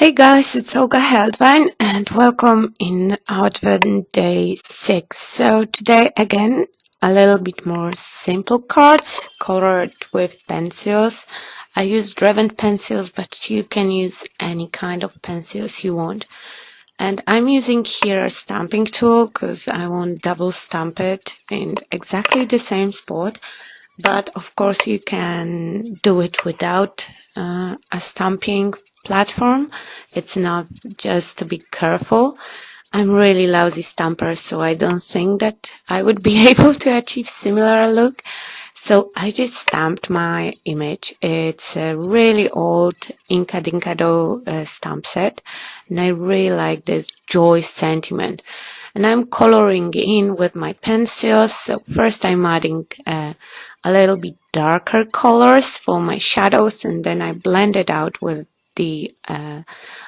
Hey guys, it's Olga Heldwein and welcome in ARTvent day 6. So today again a little bit more simple cards colored with pencils. I used ARTvent pencils, but you can use any kind of pencils you want. And I'm using here a stamping tool because I want double stamp it in exactly the same spot. But of course you can do it without a stamping platform. It's enough just to be careful. I'm really lousy stamper, so I don't think that I would be able to achieve similar look. So I just stamped my image. It's a really old Inca Dinkado stamp set, and I really like this joy sentiment. And I'm coloring in with my pencils. So first I'm adding a little bit darker colors for my shadows, and then I blend it out with the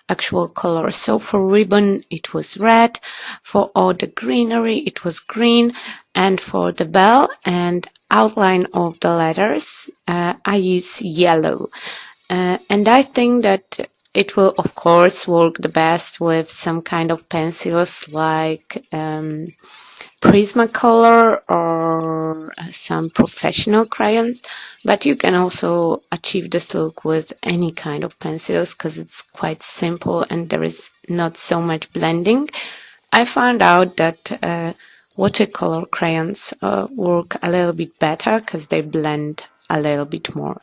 actual color. So for ribbon it was red, for all the greenery it was green, and for the bell and outline of the letters I use yellow. And I think that it will of course work the best with some kind of pencils like Prismacolor or some professional crayons, but you can also achieve this look with any kind of pencils because it's quite simple and there is not so much blending. I found out that watercolor crayons work a little bit better because they blend a little bit more.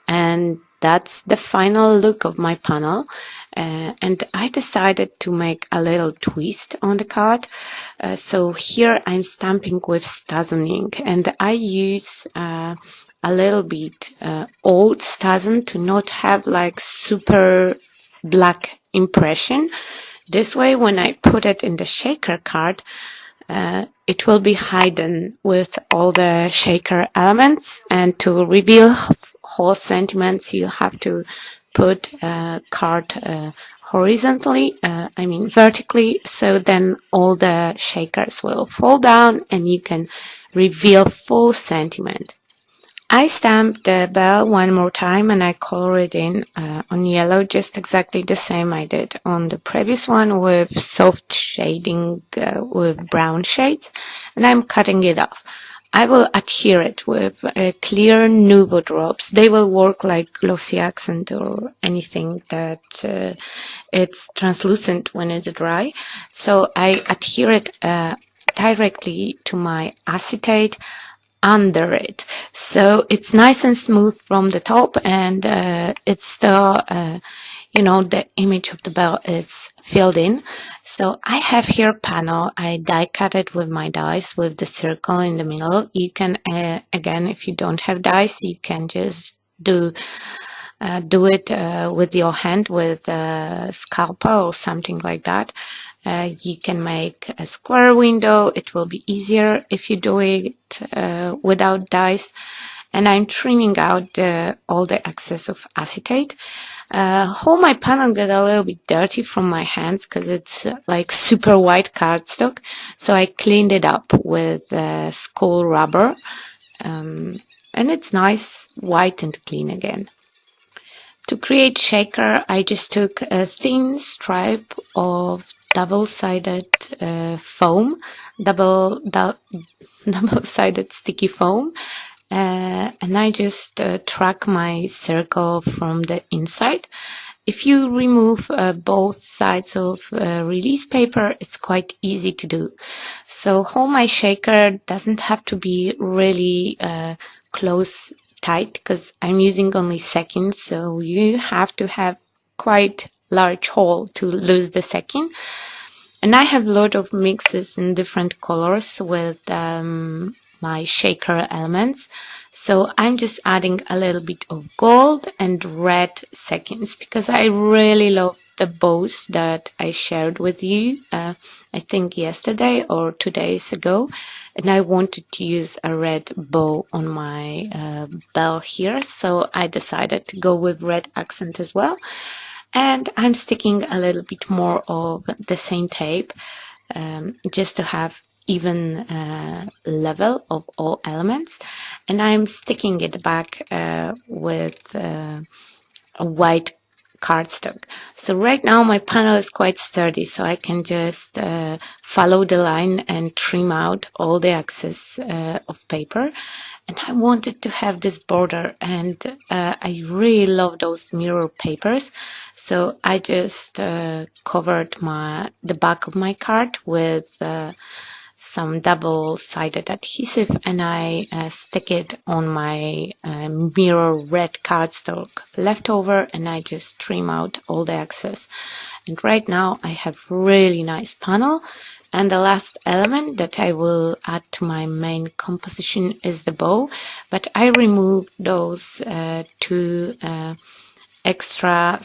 And that's the final look of my panel. And I decided to make a little twist on the card. So here I'm stamping with Stazen ink, and I use a little bit old Stazen to not have like super black impression. This way, when I put it in the shaker card, it will be hidden with all the shaker elements, and to reveal whole sentiments you have to put card horizontally, I mean vertically, so then all the shakers will fall down and you can reveal full sentiment. I stamped the bell one more time and I color it in on yellow, just exactly the same I did on the previous one with soft shading with brown shades, and I'm cutting it off. I will adhere it with clear Nuvo drops. They will work like glossy accent or anything that it's translucent when it's dry. So I adhere it directly to my acetate under it, so it's nice and smooth from the top, and it's still you know, the image of the bell is filled in. So I have here panel. I die cut it with my dies with the circle in the middle. You can again, if you don't have dies, you can just do it with your hand with a scalpel or something like that. You can make a square window. It will be easier if you do it without dies. And I'm trimming out all the excess of acetate. Whole my panel got a little bit dirty from my hands because it's like super white cardstock. So I cleaned it up with skull rubber. And it's nice, white and clean again. To create shaker, I just took a thin stripe of double-sided foam, double-sided sticky foam, and I just track my circle from the inside. If you remove both sides of release paper, it's quite easy to do. So hold my shaker doesn't have to be really close tight because I'm using only seconds, so you have to have quite large hole to lose the second. And I have a lot of mixes in different colors with my shaker elements, so I'm just adding a little bit of gold and red seconds because I really love the bows that I shared with you I think yesterday or 2 days ago, and I wanted to use a red bow on my bell here, so I decided to go with red accent as well. And I'm sticking a little bit more of the same tape just to have even level of all elements, and I'm sticking it back with a white cardstock. So right now my panel is quite sturdy, so I can just follow the line and trim out all the excess of paper. And I wanted to have this border, and I really love those mirror papers. So I just covered the back of my card with some double-sided adhesive, and I stick it on my mirror red cardstock leftover, and I just trim out all the excess. And right now I have really nice panel. And the last element that I will add to my main composition is the bow, but I removed those two extra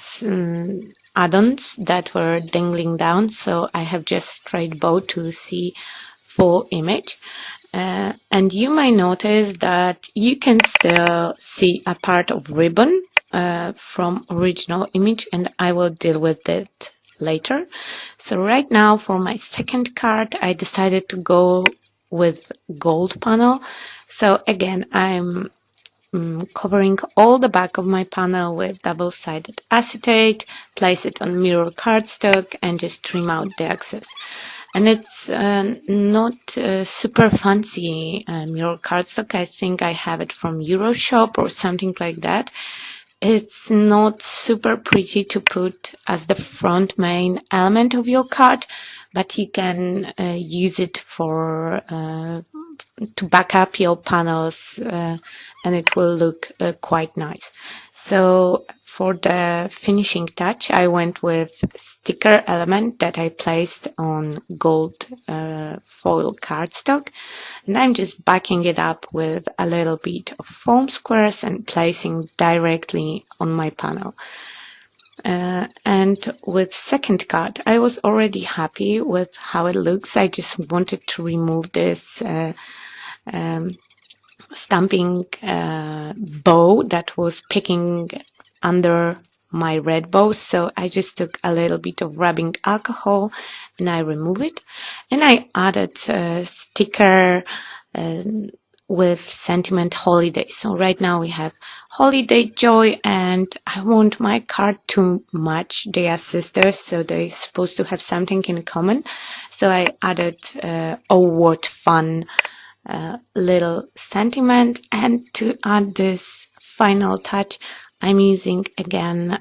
add-ons that were dangling down, so I have just straight bow to see full image. And you might notice that you can still see a part of ribbon from original image, and I will deal with it later. So right now for my second card I decided to go with gold panel. So again, I'm covering all the back of my panel with double-sided acetate, place it on mirror cardstock, and just trim out the excess. And it's not super fancy mirror cardstock. I think I have it from Euroshop or something like that. It's not super pretty to put as the front main element of your card, but you can use it for to back up your panels, and it will look quite nice. So for the finishing touch, I went with sticker element that I placed on gold foil cardstock, and I'm just backing it up with a little bit of foam squares and placing directly on my panel. And with second card, I was already happy with how it looks. I just wanted to remove this stamping bow that was picking under my red bow, so I just took a little bit of rubbing alcohol and I remove it, and I added a sticker with sentiment holiday. So right now we have holiday joy, and I want my card to match their sisters, so they're supposed to have something in common. So I added oh what fun little sentiment, and to add this final touch I'm using again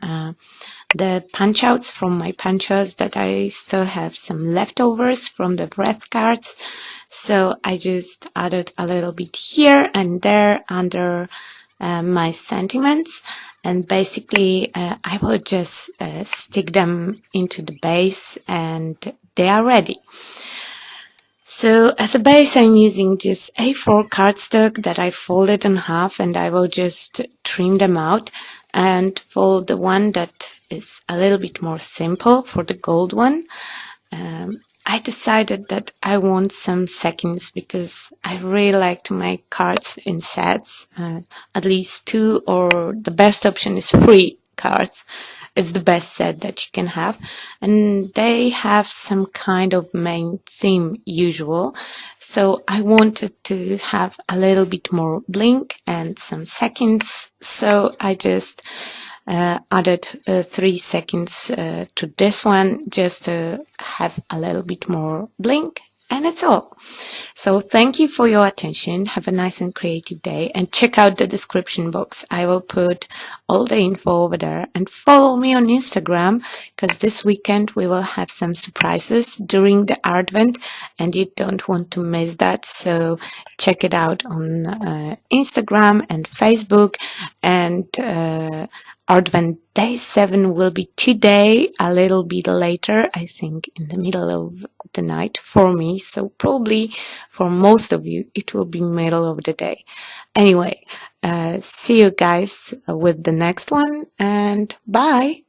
the punch outs from my punchers that I still have some leftovers from the breath cards, so I just added a little bit here and there under my sentiments, and basically I will just stick them into the base and they are ready. So as a base I'm using just A4 cardstock that I folded in half, and I will just trim them out. And for the one that is a little bit more simple, for the gold one, I decided that I want some seconds because I really like to make cards in sets, at least 2, or the best option is 3 cards. It's the best set that you can have, and they have some kind of main theme usual, so I wanted to have a little bit more blink and some seconds, so I just added 3 seconds to this one just to have a little bit more blink, and it's all. So thank you for your attention. Have a nice and creative day, and check out the description box. I will put all the info over there, and follow me on Instagram because this weekend we will have some surprises during the ARTvent and you don't want to miss that. So check it out on Instagram and Facebook, and ARTvent Day 7 will be today, a little bit later, I think in the middle of the night for me, so probably for most of you it will be middle of the day. Anyway, see you guys with the next one, and bye!